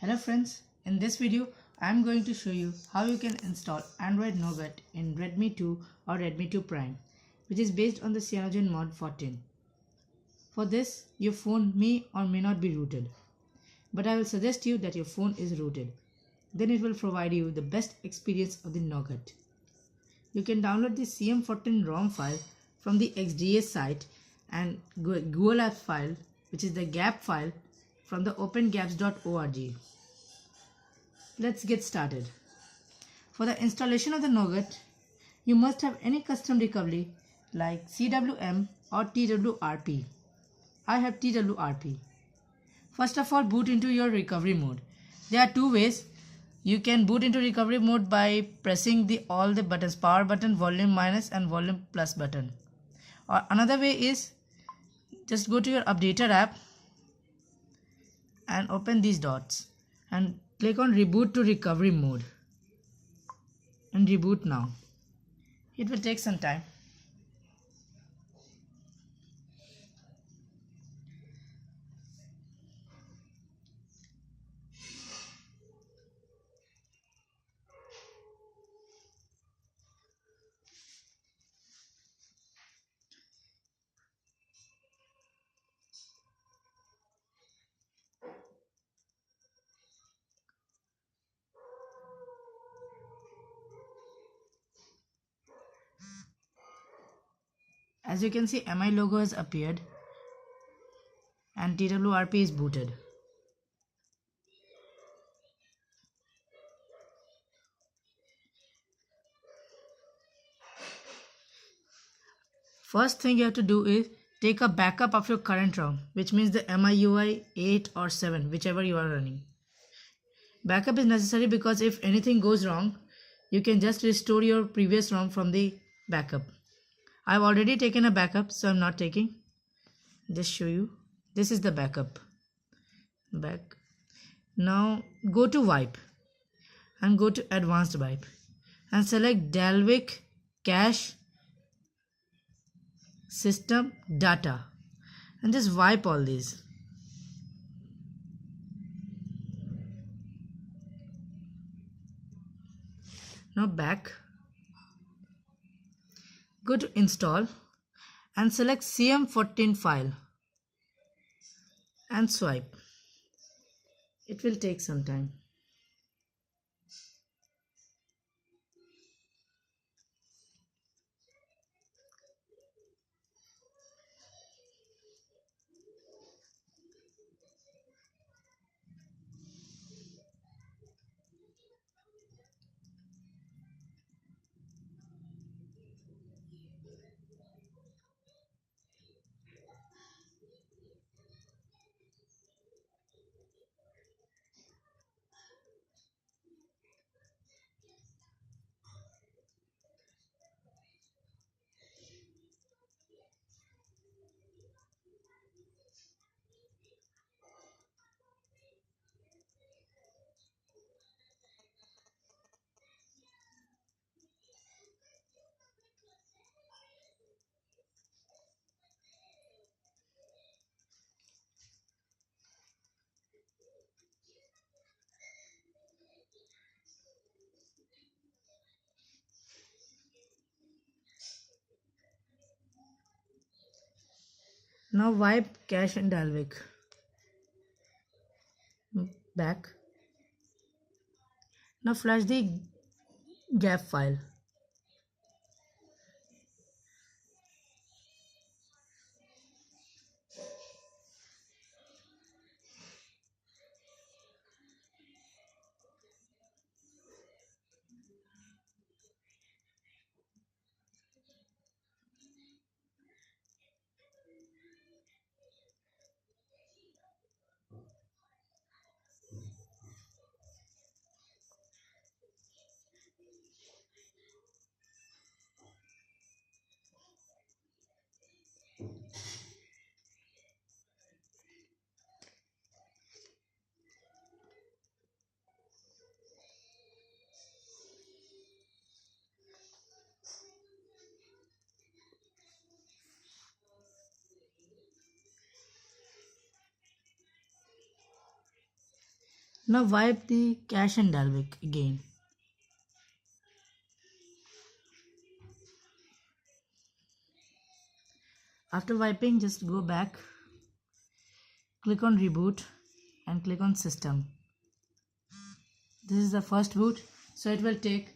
Hello friends, in this video I am going to show you how you can install Android Nougat in Redmi 2 or Redmi 2 Prime, which is based on the CyanogenMod 14. For this, your phone may or may not be rooted, but I will suggest you that your phone is rooted. Then it will provide you the best experience of the Nougat. You can download the CM14 ROM file from the XDA site and Google Apps file, which is the GAP file, from the opengaps.org. Let's get started. For the installation of the Nougat, you must have any custom recovery like CWM or TWRP. I have TWRP. First of all, boot into your recovery mode. There are two ways. You can boot into recovery mode by pressing all the buttons, power button, volume minus and volume plus button. Or another way is just go to your updater app and open these dots and click on reboot to recovery mode and reboot now. It will take some time. As you can see, MI logo has appeared and TWRP is booted. First thing you have to do is take a backup of your current ROM, which means the MIUI 8 or 7, whichever you are running. Backup is necessary because if anything goes wrong, you can just restore your previous ROM from the backup. I've already taken a backup, so I'm not taking. Just show you. This is the backup. Back. Now go to wipe and go to advanced wipe and select Dalvik cache system data and just wipe all these. Now back, go to install and select CM14 file and swipe. It will take some time. Now wipe cache and Dalvik. Back. Now flash the GAP file. Now wipe the cache and Dalvik again. After wiping, just go back, click on reboot and click on system. This is the first boot, so it will take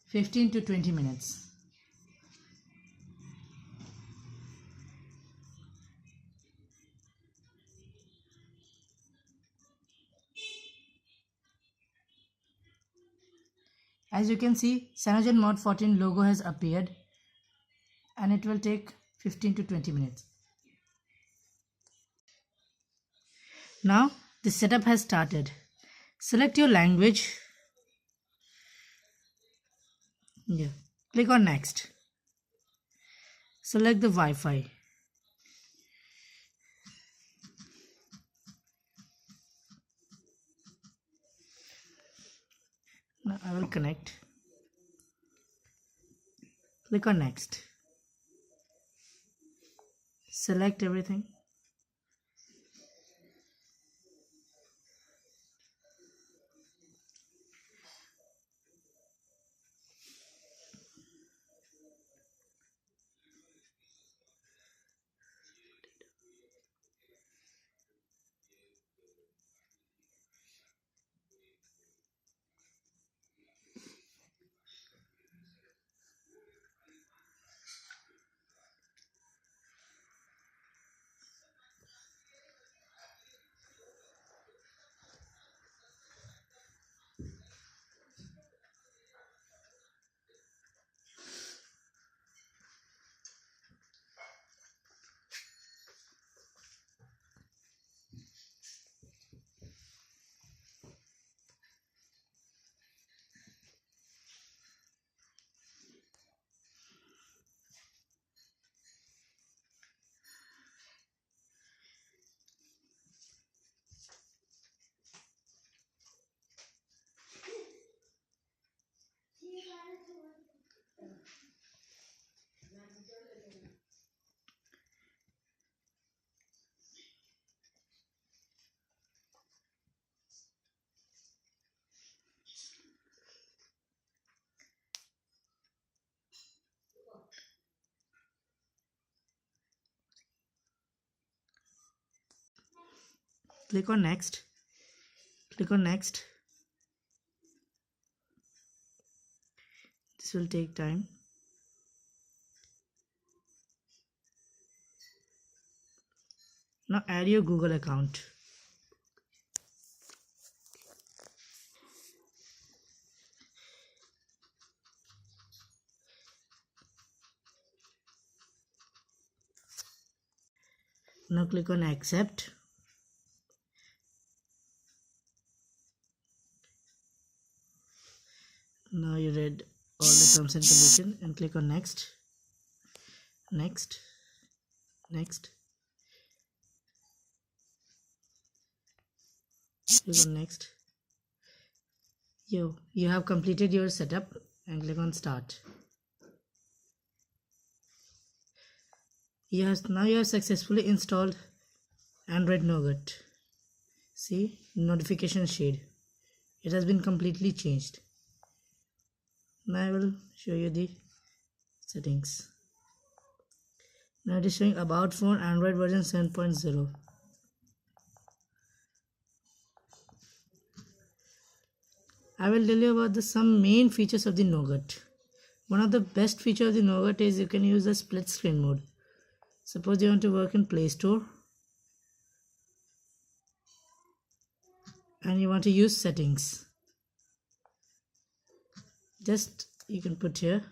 15 to 20 minutes. As you can see, CyanogenMod 14 logo has appeared and it will take 15 to 20 minutes. Now the setup has started. Select your language. Click on next. Select the Wi-Fi. Now I will connect. Click on next. Select everything. Click on next. Click on next. This will take time. Now add your Google account. Now click on accept. Now you read all the terms and conditions and click on next. Next. Next. Click on next. You have completed your setup and click on start. Yes, now you have successfully installed Android Nougat. See, notification shade. It has been completely changed. Now I will show you the settings. Now it is showing about phone Android version 7.0. I will tell you about some main features of the Nougat. One of the best features of the Nougat is you can use the split screen mode. Suppose you want to work in Play Store and you want to use settings. Just you can put here.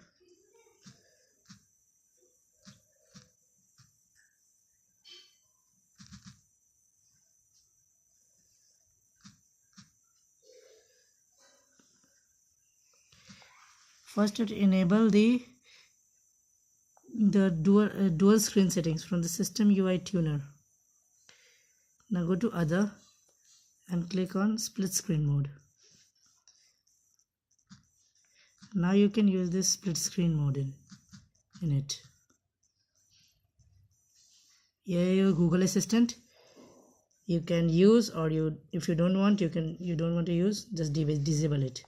First, to enable the dual screen settings from the system UI tuner. Now go to other and click on split screen mode. Now you can use this split screen mode in it. Here your Google Assistant. you can use, or if you don't want, you don't want to use, just disable it.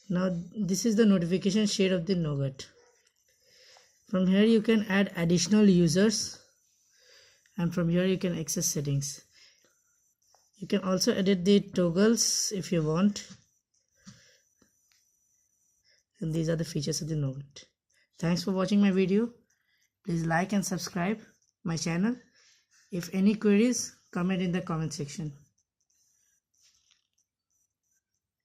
Now this is the notification shade of the Nougat. From here you can add additional users, and from here you can access settings. You can also edit the toggles if you want. And these are the features of the Nougat. Thanks for watching my video. Please like and subscribe my channel. If any queries, comment in the comment section.